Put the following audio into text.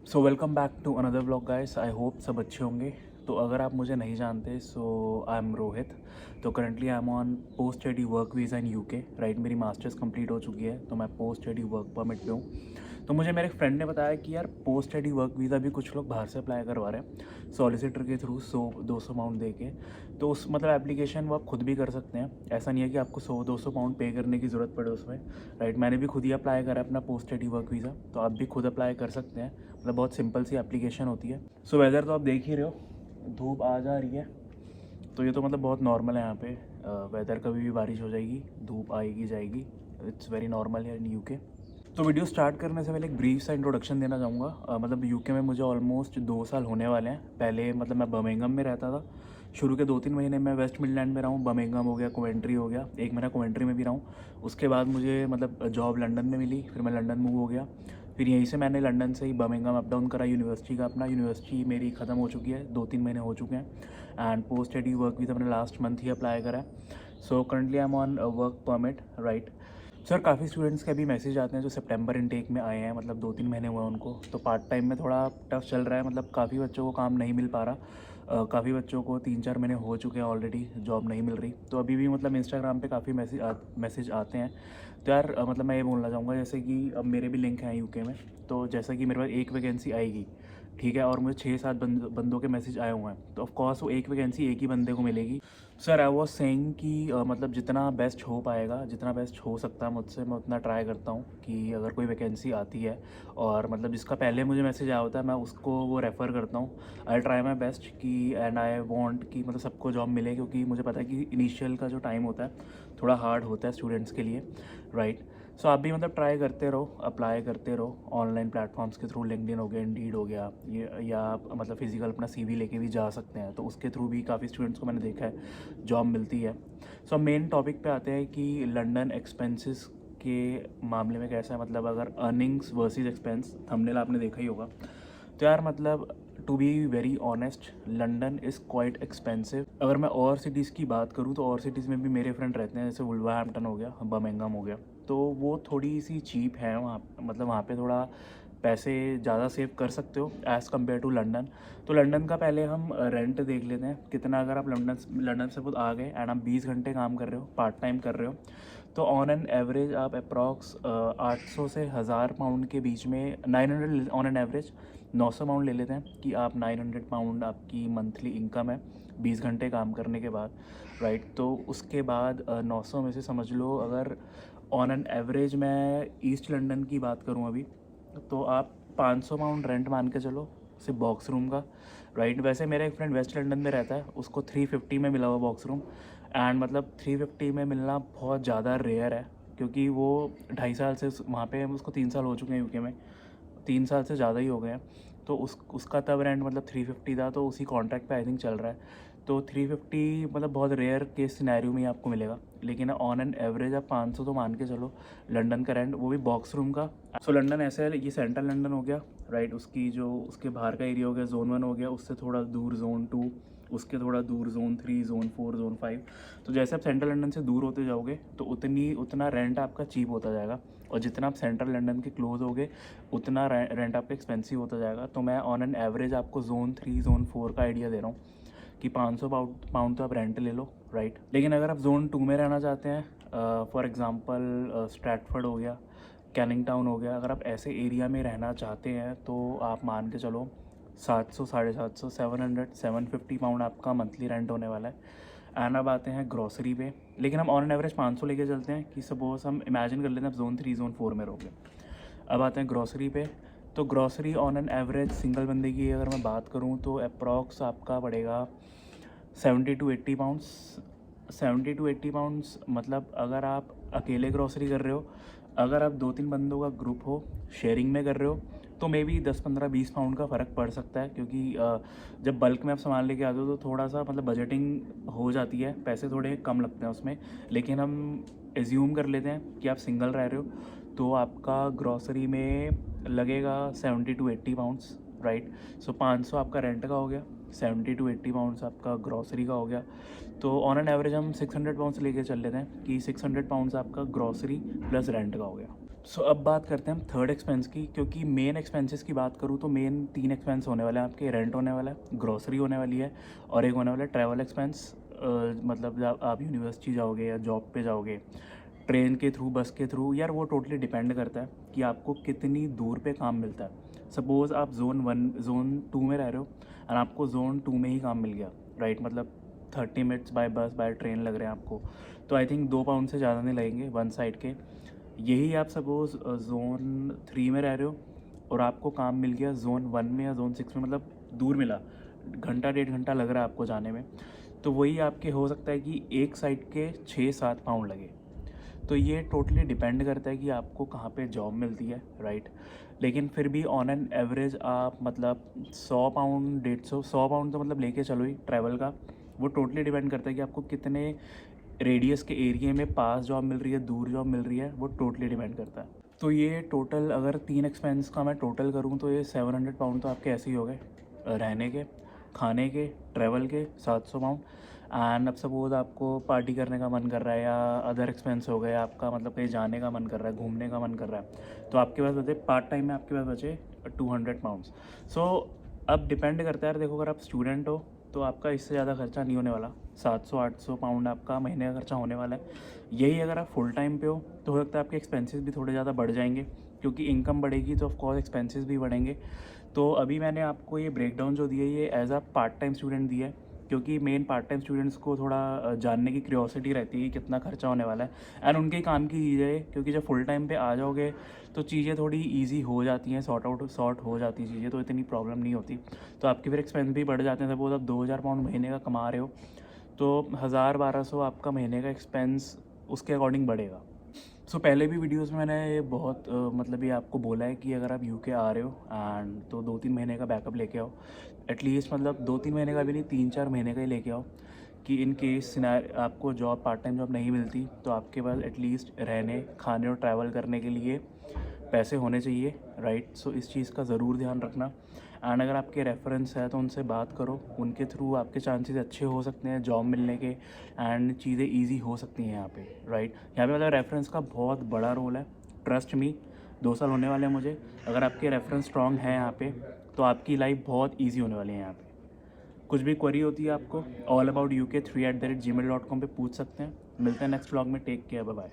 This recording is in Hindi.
So welcome back to another blog guys. I hope सब अच्छे होंगे। तो अगर आप मुझे नहीं जानते सो आई एम रोहित। तो currently I am on post study work visa in UK. Right, मेरी मास्टर्स कंप्लीट हो चुकी है तो मैं पोस्ट स्टडी वर्क परमिट पे हूँ। तो मुझे मेरे फ्रेंड ने बताया कि यार पोस्ट स्टडी वर्क वीज़ा भी कुछ लोग बाहर से अप्लाई करवा रहे हैं सॉलिसिटर के थ्रू 100-200 पाउंड दे के। तो उस मतलब एप्लीकेशन वो आप खुद भी कर सकते हैं। ऐसा नहीं है कि आपको 100-200 पाउंड पे करने की ज़रूरत पड़े उसमें। राइट, मैंने भी खुद ही अप्लाई करा अपना पोस्ट स्टडी वर्क वीज़ा, तो आप भी खुद अप्लाई कर सकते हैं। मतलब बहुत सिंपल सी एप्लीकेशन होती है। सो वेदर तो आप देख ही रहे हो, धूप आ जा रही है। तो ये तो मतलब बहुत नॉर्मल है यहाँ पे। वेदर कभी भी बारिश हो जाएगी, धूप आएगी जाएगी। इट्स वेरी नॉर्मल है इन यूके। तो वीडियो स्टार्ट करने से पहले एक ब्रीफ सा इंट्रोडक्शन देना चाहूँगा। मतलब यूके में मुझे ऑलमोस्ट 2 साल होने वाले हैं। पहले मतलब मैं बर्मिंघम में रहता था। शुरू के 2-3 महीने मैं वेस्ट मिडलैंड में रहा हूँ। बर्मिंघम हो गया, कोवेंट्री हो गया, 1 महीना कोवेंट्री में भी रहा हूँ। उसके बाद मुझे मतलब जॉब लंदन में मिली, फिर मैं लंदन मूव हो गया। फिर यहीं से मैंने लंदन से ही बर्मिंघम अप डाउन करा यूनिवर्सिटी का अपना। यूनिवर्सिटी मेरी ख़त्म हो चुकी है, 2-3 महीने हो चुके हैं। एंड पोस्ट स्टडी वर्क भी तो मैंने लास्ट मंथ ही अप्लाई करा है। So currently I am on work permit. Right sir, काफ़ी स्टूडेंट्स के अभी मैसेज आते हैं जो सितंबर इनटेक में आए हैं, मतलब 2-3 महीने हुए हैं उनको। तो पार्ट टाइम में थोड़ा टफ चल रहा है, मतलब काफ़ी बच्चों को काम नहीं मिल पा रहा। काफ़ी बच्चों को 3-4 महीने हो चुके हैं ऑलरेडी, जॉब नहीं मिल रही। तो अभी भी मतलब इंस्टाग्राम पे काफ़ी मैसेज आते हैं। तो यार मतलब मैं ये बोलना चाहूँगा, जैसे कि अब मेरे भी लिंक हैं यूके में। तो जैसा कि मेरे पास एक वैकेंसी आएगी, ठीक है, और मुझे 6-7 बंदों के मैसेज आए हुए हैं, तो ऑफकोर्स वो एक वैकेंसी एक ही बंदे को मिलेगी। सर आई वॉज सेइंग कि मतलब जितना बेस्ट हो पाएगा, जितना बेस्ट हो सकता है मुझसे, मैं उतना ट्राई करता हूँ कि अगर कोई वैकेंसी आती है और मतलब जिसका पहले मुझे मैसेज आया होता है मैं उसको वो रेफ़र करता हूँ। आई ट्राई माई बेस्ट कि एंड आई वांट कि मतलब सबको जॉब मिले, क्योंकि मुझे पता है कि इनिशियल का जो टाइम होता है थोड़ा हार्ड होता है स्टूडेंट्स के लिए। राइट, सो आप भी मतलब ट्राई करते रहो, अप्लाई करते रहो ऑनलाइन प्लेटफॉर्म्स के थ्रू। लिंक्डइन हो गया, इंडीड हो गया, ये या आप मतलब फिजिकल अपना सीवी लेके भी जा सकते हैं, तो उसके थ्रू भी काफ़ी स्टूडेंट्स को मैंने देखा है जॉब मिलती है। सो मेन टॉपिक पे आते हैं कि लंदन एक्सपेंसेस के मामले में कैसा है। मतलब अगर अर्निंग्स वर्सेस एक्सपेंस, थंबनेल आपने देखा ही होगा। तो यार मतलब to be very honest, London is quite expensive. अगर मैं और सिटीज़ की बात करूँ तो और सिटीज़ में भी मेरे फ्रेंड रहते हैं, जैसे वुल्वरहैम्पटन हो गया, बर्मिंघम हो गया। तो वो थोड़ी सी चीप है वहाँ, मतलब वहाँ पे थोड़ा पैसे ज़्यादा सेव कर सकते हो एज़ कम्पेयर टू लंदन। तो लंदन का पहले हम रेंट देख लेते हैं कितना। अगर आप लंदन से खुद आ गए एंड आप 20 घंटे काम कर रहे हो, पार्ट टाइम कर रहे हो, तो ऑन एन एवरेज आप अप्रॉक्स 800 से 1000 पाउंड के बीच में, 900 ऑन एन एवरेज 900 पाउंड ले लेते हैं कि आप 900 पाउंड आपकी मंथली इनकम है 20 घंटे काम करने के बाद। राइट, तो उसके बाद 900 में से समझ लो, अगर ऑन एन एवरेज मैं ईस्ट लंदन की बात करूं अभी, तो आप 500 पाउंड रेंट मान के चलो सिर्फ बॉक्स रूम का। राइट, वैसे मेरा एक फ्रेंड वेस्ट लंदन में रहता है, उसको 350 में मिला हुआ बॉक्स रूम। एंड मतलब 350 में मिलना बहुत ज़्यादा रेयर है, क्योंकि वो 2.5 साल से वहाँ पे, उसको 3 साल हो चुके हैं यूके में, 3 साल से ज़्यादा ही हो गए हैं। तो उसका तब रेंट मतलब 350 था, तो उसी कॉन्ट्रैक्ट पे आई थिंक चल रहा है। तो 350 मतलब बहुत रेयर केस सिनेरियो में ही आपको मिलेगा, लेकिन ऑन एन एवरेज आप 500 तो मान के चलो लंदन का रेंट, वो भी बॉक्स रूम का। सो लंदन ऐसे है, ये सेंट्रल लंदन हो गया। राइट, उसकी जो उसके बाहर का एरिया हो गया जोन 1 हो गया, उससे थोड़ा दूर जोन 2, उसके थोड़ा दूर जोन 3, जोन 4, जोन 5। तो जैसे आप सेंट्रल लंदन से दूर होते जाओगे तो उतना रेंट आपका चीप होता जाएगा, और जितना आप सेंट्रल लंदन के क्लोज होगे उतना रेंट आपका एक्सपेंसिव होता जाएगा। तो मैं ऑन एन एवरेज आपको जोन 3, जोन 4 का आइडिया दे रहा हूँ कि 500 पाउंड तो आप रेंट ले लो। राइट, लेकिन अगर आप जोन 2 में रहना चाहते हैं, फॉर एग्ज़ाम्पल स्ट्रैटफर्ड हो गया, कैनिंग टाउन हो गया, अगर आप ऐसे एरिया में रहना चाहते हैं तो आप मान के चलो 700, 750, 750 पाउंड आपका मंथली रेंट होने वाला है। एंड अब आते हैं ग्रॉसरी पे, लेकिन हम ऑन एन एवरेज 500 लेके चलते हैं कि सपोज हम इमेजिन कर लेते हैं आप जोन 3, जोन 4 में रहोगे। अब आते हैं ग्रॉसरी पे। तो grocery on an average single बंदे की अगर मैं बात करूँ तो अप्रॉक्स आपका पड़ेगा 70 to 80 पाउंड्स। 70 to 80 पाउंड्स मतलब अगर आप अकेले ग्रॉसरी कर रहे हो, अगर आप 2-3 बंदों का ग्रुप हो, शेयरिंग में कर रहे हो, तो मे बी 10-15-20 पाउंड का फ़र्क पड़ सकता है, क्योंकि जब बल्क में आप सामान लेके आते हो तो थोड़ा सा मतलब बजटिंग हो जाती है, पैसे थोड़े कम लगते हैं उसमें। लेकिन हम एज्यूम कर लेते हैं कि आप सिंगल रह रहे हो, तो आपका ग्रॉसरी में लगेगा 70 to 80 पाउंड्स। राइट, सो 500 आपका रेंट का हो गया, 70 to 80 पाउंड्स आपका ग्रॉसरी का हो गया। तो ऑन एन एवरेज हम 600 पाउंड्स लेके चल लेते हैं कि 600 पाउंड्स आपका ग्रॉसरी प्लस रेंट का हो गया। सो अब बात करते हैं हम थर्ड एक्सपेंस की, क्योंकि मेन एक्सपेंसेस की बात करूँ तो मेन 3 एक्सपेंस होने वाले हैं आपके। रेंट होने वाला है, ग्रोसरी होने वाली है, और एक होने वाला है ट्रैवल एक्सपेंस। मतलब जब आप यूनिवर्सिटी जाओगे या जॉब पे जाओगे, ट्रेन के थ्रू, बस के थ्रू, यार वो टोटली डिपेंड करता है कि आपको कितनी दूर पे काम मिलता है। सपोज़ आप जोन 2 में रह रहे हो और आपको जोन 2 में ही काम मिल गया, राइट, मतलब 30 मिनट्स बाय बस बाय ट्रेन लग रहे हैं आपको, तो आई थिंक 2 पाउंड से ज़्यादा नहीं लगेंगे वन साइड के। यही आप सपोज़ जोन 3 में रह रहे हो और आपको काम मिल गया जोन 1 में या जोन 6 में, मतलब दूर मिला, घंटा 1.5 घंटा लग रहा है आपको जाने में, तो वही आपके हो सकता है कि एक साइड के 6-7 पाउंड लगे। तो ये टोटली डिपेंड करता है कि आपको कहाँ पे जॉब मिलती है, राइट। लेकिन फिर भी ऑन एन एवरेज आप मतलब 100 पाउंड, 150 तो मतलब लेके चलो ही ट्रैवल का। वो टोटली डिपेंड करता है कि आपको कितने रेडियस के एरिया में पास जॉब मिल रही है, दूर जॉब मिल रही है, वो टोटली डिपेंड करता है। तो ये टोटल अगर 3 एक्सपेंस का मैं टोटल करूँ तो ये 700 पाउंड तो आपके ऐसे ही हो गए, रहने के, खाने के, ट्रैवल के 700 पाउंड। एंड अब सपोज आपको पार्टी करने का मन कर रहा है या अदर एक्सपेंस हो गए आपका, मतलब कहीं जाने का मन कर रहा है, घूमने का मन कर रहा है, तो आपके पास बचे पार्ट टाइम में, आपके पास बचे 200 पाउंड्स। सो अब डिपेंड करता है यार, देखो अगर आप स्टूडेंट हो तो आपका इससे ज़्यादा खर्चा नहीं होने वाला, 700-800 पाउंड आपका महीने का खर्चा होने वाला है। यही अगर आप फुल टाइम पे हो सकता है आपके एक्सपेंसेस भी थोड़े ज़्यादा बढ़ जाएंगे, क्योंकि इनकम बढ़ेगी तो ऑफकोर्स एक्सपेंसेस भी बढ़ेंगे। तो अभी मैंने आपको ये ब्रेकडाउन जो दिया ये as a part time student दिया है, क्योंकि मेन पार्ट टाइम स्टूडेंट्स को थोड़ा जानने की क्यूरियोसिटी रहती है कि कितना खर्चा होने वाला है, एंड उनके काम की चीज़ें है, क्योंकि जब फुल टाइम पे आ जाओगे तो चीज़ें थोड़ी इजी हो जाती हैं, सॉर्ट हो जाती हैं चीज़ें, तो इतनी प्रॉब्लम नहीं होती। तो आपके फिर एक्सपेंस भी बढ़ जाते हैं। सपोज आप 2000 पाउंड महीने का कमा रहे हो तो 1000-1200 आपका महीने का एक्सपेंस उसके अकॉर्डिंग बढ़ेगा। सो पहले भी वीडियोस में मैंने ये बहुत मतलब ये आपको बोला है कि अगर आप यूके आ रहे हो एंड तो 2-3 महीने का बैकअप लेके आओ, एटलीस्ट, मतलब 2-3 महीने का भी नहीं, 3-4 महीने का ही लेके आओ, कि इन केस आपको जॉब, पार्ट टाइम जॉब नहीं मिलती तो आपके पास एटलीस्ट रहने, खाने और ट्रैवल करने के लिए पैसे होने चाहिए, राइट। सो इस चीज़ का ज़रूर ध्यान रखना। एंड अगर आपके रेफरेंस है तो उनसे बात करो, उनके थ्रू आपके चांसेस अच्छे हो सकते हैं जॉब मिलने के, एंड चीज़ें इजी हो सकती हैं यहाँ पे, राइट। यहाँ पे मतलब रेफरेंस का बहुत बड़ा रोल है, ट्रस्ट मी। 2 साल होने वाले हैं मुझे, अगर आपके रेफरेंस स्ट्रॉन्ग है यहाँ पे तो आपकी लाइफ बहुत ईजी होने वाली है यहाँ पे। कुछ भी क्वेरी होती है आपको allaboutuk3@gmail.com पे पूछ सकते हैं। मिलते हैं नेक्स्ट व्लॉग में, टेक केयर, बाय बाय।